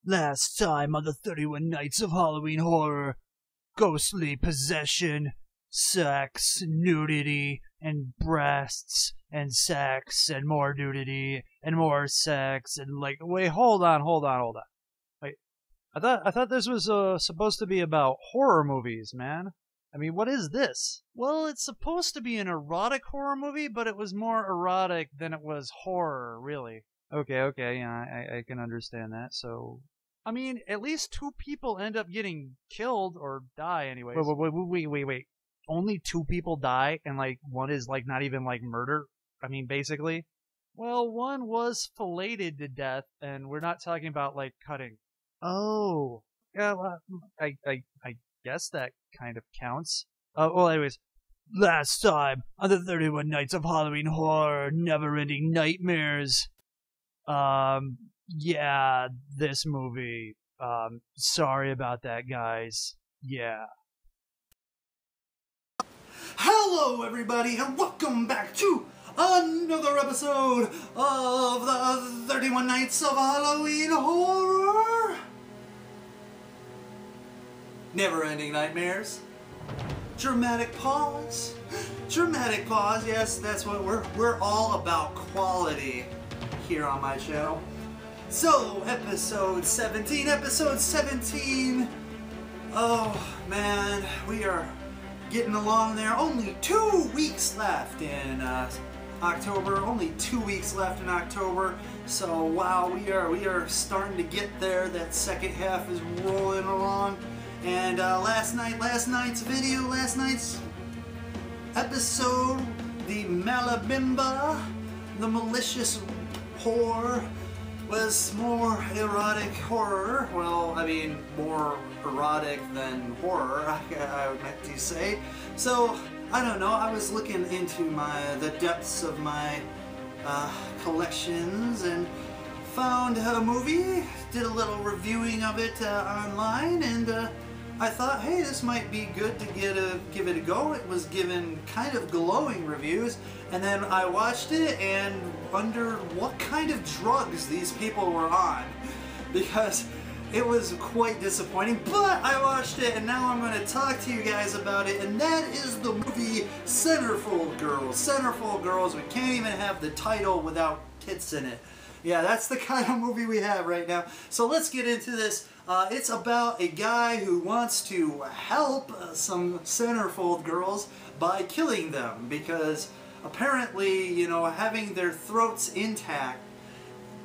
Last time on the 31 Nights of Halloween Horror, ghostly possession, sex, nudity, and breasts, and sex, and more nudity, and more sex, and like, wait, hold on. Wait, I thought this was supposed to be about horror movies, man. I mean, what is this? Well, it's supposed to be an erotic horror movie, but it was more erotic than it was horror, really. Okay, yeah, I can understand that, so... I mean, at least 2 people end up getting killed, or die anyways. Wait. Only 2 people die, and, like, one is, like, not even, like, murder? I mean, basically? Well, one was filleted to death, and we're not talking about, like, cutting. Oh. Yeah, well, I guess that kind of counts. Well, anyways. Last time on the 31 Nights of Halloween Horror, Never-Ending Nightmares. Yeah, this movie. Sorry about that, guys. Yeah. Hello, everybody, and welcome back to another episode of the 31 Nights of Halloween Horror. Never-ending nightmares. Dramatic pause. Dramatic pause. Yes, that's what we're all about. Quality here on my channel. So, episode 17. Oh, man, we are getting along there. Only 2 weeks left in October. Only 2 weeks left in October. So, wow, we are starting to get there. That second half is rolling along. And last night's episode, the Malabimba, the malicious whore, was more erotic horror. Well, I mean, more erotic than horror, I meant to say. So, I don't know, I was looking into the depths of my collections and found a movie, did a little reviewing of it online, and I thought, hey, this might be good to give it a go. It was given kind of glowing reviews, and then I watched it and wondered what kind of drugs these people were on, because it was quite disappointing. But I watched it, and now I'm going to talk to you guys about it, and that is the movie Centerfold Girls. Centerfold Girls. We can't even have the title without tits in it. Yeah, that's the kind of movie we have right now. So let's get into this. It's about a guy who wants to help some centerfold girls by killing them, because apparently, you know, having their throats intact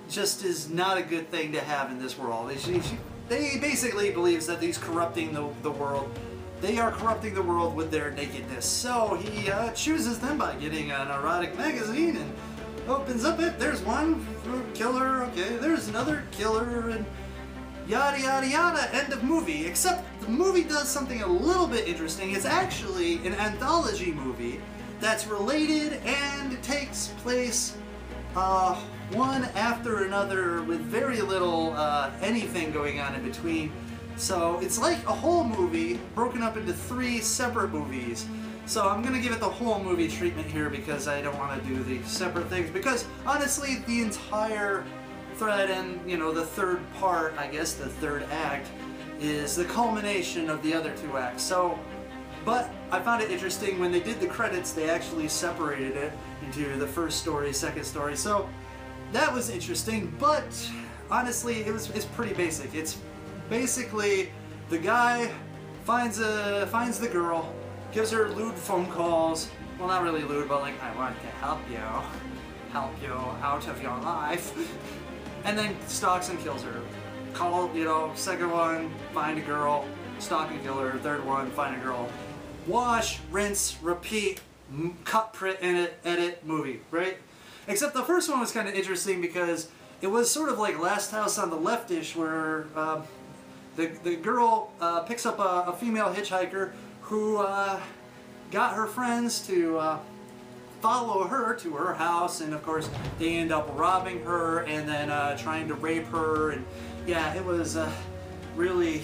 just is not a good thing to have in this world. They basically believes that he's corrupting the world. They are corrupting the world with their nakedness. So he chooses them by getting an erotic magazine and opens up it. There's one killer, okay, there's another killer, and yada yada yada, end of movie. Except the movie does something a little bit interesting. It's actually an anthology movie that's related and takes place one after another with very little anything going on in between. So it's like a whole movie broken up into 3 separate movies. So I'm going to give it the whole movie treatment here because I don't want to do the separate things, because honestly the entire thread and, you know, the third part, I guess the third act, is the culmination of the other 2 acts. So, but I found it interesting when they did the credits, they actually separated it into the first story, second story. So that was interesting, but honestly it's pretty basic. It's basically the guy finds the girl, gives her lewd phone calls. Well, not really lewd, but like, I want to help you out of your life. And then stalks and kills her. Call, you know, second one, find a girl, stalk and kill her. Third one, find a girl. Wash, rinse, repeat, cut, print, edit, movie, right? Except the first one was kind of interesting because it was sort of like Last House on the Left-ish, where the girl picks up a female hitchhiker who got her friends to follow her to her house, and of course they end up robbing her and then trying to rape her, and yeah, it was really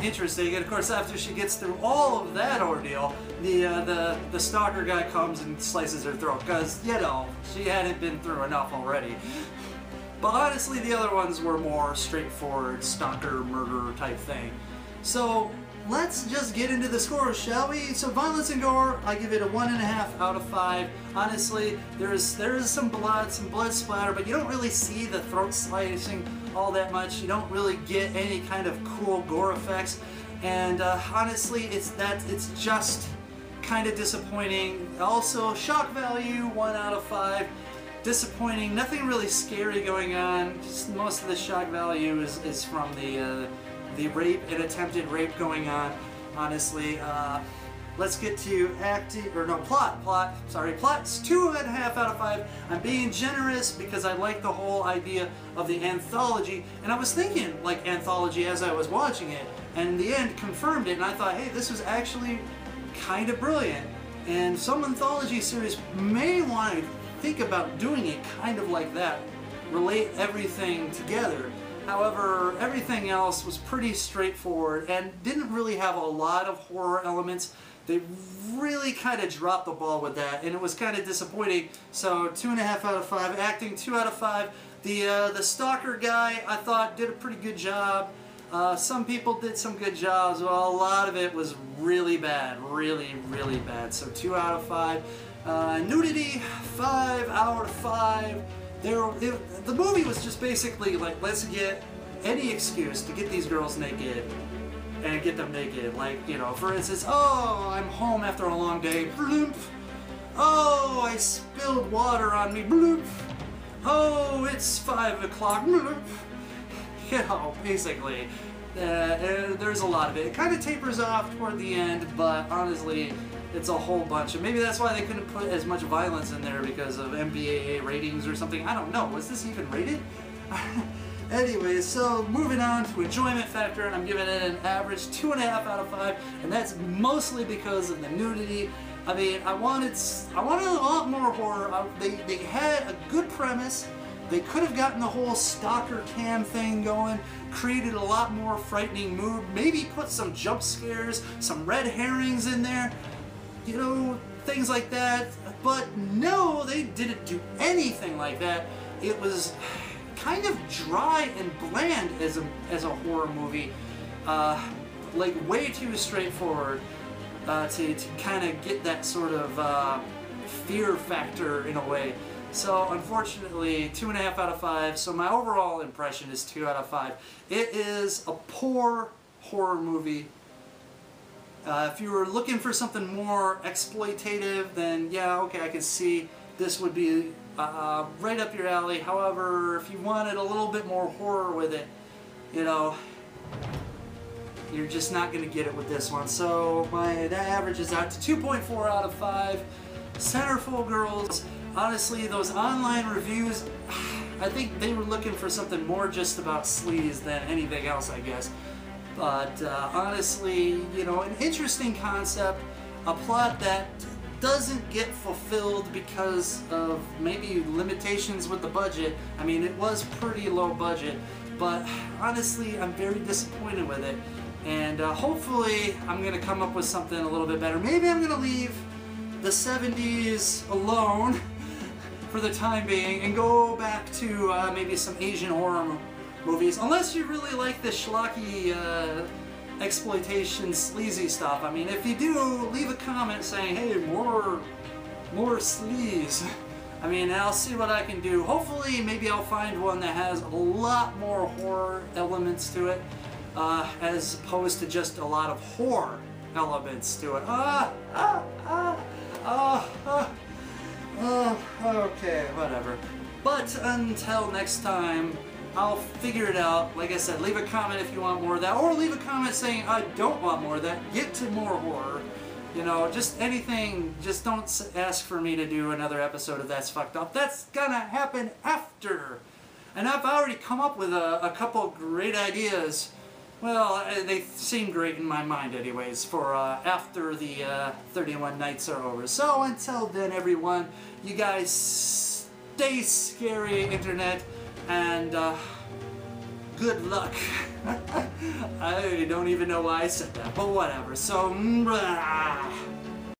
interesting. And of course, after she gets through all of that ordeal, the stalker guy comes and slices her throat, because, you know, she hadn't been through enough already. But honestly, the other ones were more straightforward stalker murder type thing. So let's just get into the scores, shall we? So violence and gore, I give it a 1.5 out of 5. Honestly, there is some blood splatter, but you don't really see the throat slicing all that much. You don't really get any kind of cool gore effects, and honestly, it's just kind of disappointing. Also, shock value 1 out of 5. Disappointing. Nothing really scary going on. Just most of the shock value is from the rape and attempted rape going on. Honestly, let's get to plot. Sorry, plot's 2.5 out of 5. I'm being generous because I like the whole idea of the anthology, and I was thinking like anthology as I was watching it, and in the end confirmed it, and I thought, hey, this was actually kind of brilliant, and some anthology series may want to think about doing it kind of like that, relate everything together. However, everything else was pretty straightforward and didn't really have a lot of horror elements. They really kind of dropped the ball with that, and it was kind of disappointing. So 2.5 out of 5. Acting 2 out of 5. The stalker guy, I thought, did a pretty good job. Some people did some good jobs. Well, a lot of it was really bad, really bad. So 2 out of 5. Nudity, 5 out of 5. The movie was just basically like, let's get any excuse to get these girls naked and get them naked. Like, you know, for instance, oh, I'm home after a long day. Bloop. Oh, I spilled water on me. Bloop. Oh, it's 5 o'clock. Bloop. You know, basically. There's a lot of it. It kind of tapers off toward the end, but honestly, it's a whole bunch. And maybe that's why they couldn't put as much violence in there because of MPAA ratings or something. I don't know. Was this even rated? Anyway, so moving on to enjoyment factor, and I'm giving it an average 2.5 out of 5, and that's mostly because of the nudity. I mean, I wanted a lot more horror. They had a good premise. They could have gotten the whole stalker cam thing going, created a lot more frightening mood, maybe put some jump scares, some red herrings in there, you know, things like that. But no, they didn't do anything like that. It was kind of dry and bland as a horror movie, like way too straightforward to kind of get that sort of fear factor in a way. So unfortunately, 2.5 out of 5. So my overall impression is 2 out of 5. It is a poor horror movie. If you were looking for something more exploitative, then yeah, okay, I could see this would be right up your alley. However, if you wanted a little bit more horror with it, you know, you're just not going to get it with this one. So that averages out to 2.4 out of 5. Centerfold Girls. Honestly, those online reviews, I think they were looking for something more just about sleaze than anything else, I guess. But honestly, you know, an interesting concept, a plot that doesn't get fulfilled because of maybe limitations with the budget. I mean, it was pretty low budget, but honestly, I'm very disappointed with it. And hopefully, I'm going to come up with something a little bit better. Maybe I'm going to leave the 70s alone for the time being and go back to maybe some Asian horror movies, unless you really like the schlocky exploitation sleazy stuff. I mean, if you do, leave a comment saying, hey, more sleaze. I mean, I'll see what I can do. Hopefully, maybe I'll find one that has a lot more horror elements to it, as opposed to just a lot of horror elements to it. Okay, whatever. But until next time, I'll figure it out. Like I said, leave a comment if you want more of that, or leave a comment saying I don't want more of that. Get to more horror. You know, just anything. Just don't ask for me to do another episode of That's Fucked Up. That's gonna happen after. And I've already come up with a couple great ideas. Well, they seem great in my mind anyways, for after the 31 nights are over. So until then, everyone, you guys stay scary, internet, and good luck. I don't even know why I said that, but whatever. So,